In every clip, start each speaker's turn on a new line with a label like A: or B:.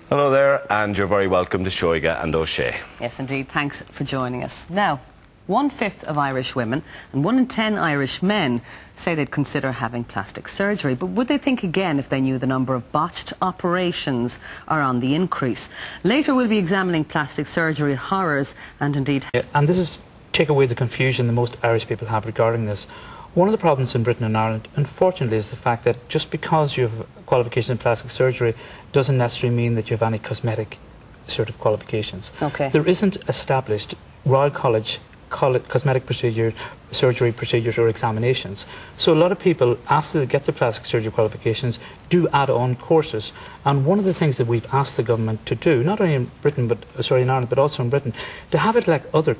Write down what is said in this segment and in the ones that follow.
A: Hello there, and you're very welcome to Shoiga and O'Shea.
B: Yes, indeed. Thanks for joining us. Now, 1/5 of Irish women and 1 in 10 Irish men say they'd consider having plastic surgery. But would they think again if they knew the number of botched operations are on the increase? Later, we'll be examining plastic surgery horrors and indeed...
C: And this is take away the confusion that most Irish people have regarding this. One of the problems in Britain and Ireland, unfortunately, is the fact that just because you have qualifications in plastic surgery doesn't necessarily mean that you have any cosmetic sort of qualifications.
B: Okay.
C: There isn't established Royal College cosmetic surgery procedures or examinations. So a lot of people, after they get their plastic surgery qualifications, do add on courses. And one of the things that we've asked the government to do, not only in Britain, but in Ireland, but also in Britain, to have it like other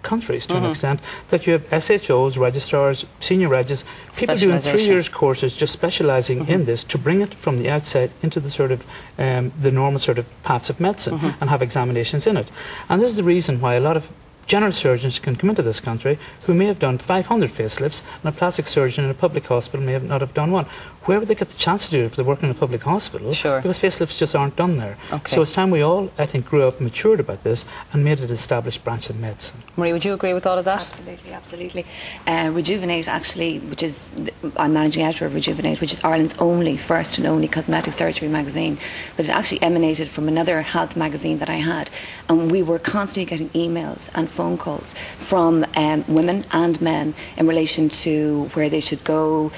C: countries to an extent, that you have SHOs, registrars, senior regis, people doing 3 years courses just specialising in this to bring it from the outside into the sort of the normal sort of paths of medicine and have examinations in it. And this is the reason why a lot of general surgeons can come into this country who may have done 500 facelifts, and a plastic surgeon in a public hospital may not have done one. Where would they get the chance to do it if they work in a public hospital?
B: Sure.
C: Because facelifts just aren't done there.
B: Okay.
C: So it's time we all, I think, grew up and matured about this and made it an established branch of medicine.
B: Marie, would you agree with all of that?
D: Absolutely, absolutely. Rejuvenate, actually, which is, I'm managing editor of Rejuvenate, which is Ireland's first and only cosmetic surgery magazine, but it actually emanated from another health magazine that I had, and we were constantly getting emails and phone calls from women and men in relation to where they should go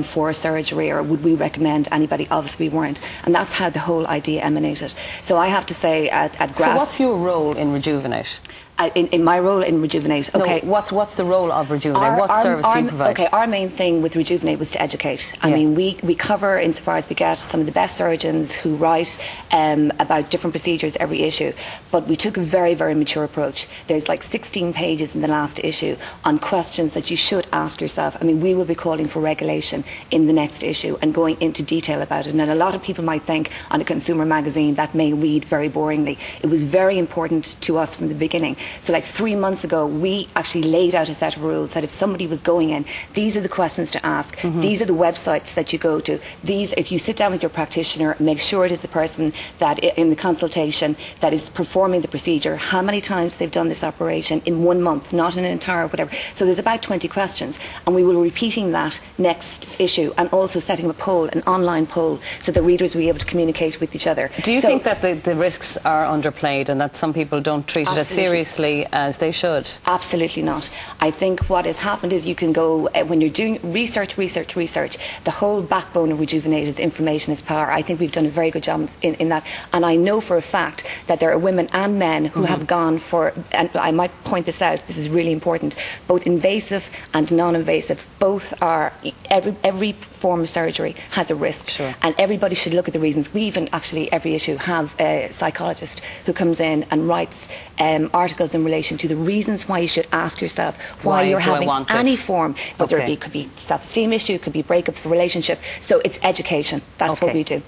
D: for surgery, or would we recommend anybody. Obviously we weren't, and that's how the whole idea emanated. So I have to say at GRAS...
B: So what's your role in Rejuvenate?
D: In my role in Rejuvenate, okay.
B: No, what's the role of Rejuvenate? What service do you provide?
D: Okay, our main thing with Rejuvenate was to educate. I mean, we cover, insofar as we get some of the best surgeons who write about different procedures every issue, but we took a very, very mature approach. There's like 16 pages in the last issue on questions that you should ask yourself. I mean, we will be calling for regulation in the next issue and going into detail about it. And a lot of people might think on a consumer magazine that may read very boringly. It was very important to us from the beginning. So like 3 months ago, we actually laid out a set of rules that if somebody was going in, these are the questions to ask, these are the websites that you go to, these, if you sit down with your practitioner, make sure it is the person that in the consultation that is performing the procedure, how many times they've done this operation in 1 month, not an entire whatever. So there's about 20 questions, and we will be repeating that next issue, and also setting up a poll, an online poll, so that readers will be able to communicate with each other.
B: Do you think that the risks are underplayed and that some people don't treat it as seriously as they should?
D: Absolutely not. I think what has happened is you can go, when you're doing research, the whole backbone of Rejuvenate is information is power. I think we've done a very good job in that, and I know for a fact that there are women and men who have gone for, and I might point this out, this is really important, both invasive and non-invasive, both are, every form of surgery has a risk.
B: Sure.
D: And everybody should look at the reasons. We even actually, every issue, have a psychologist who comes in and writes articles in relation to the reasons why you should ask yourself why you're having any form, whether it could be self-esteem issue, it could be breakup of a relationship. So it's education. That's what we do.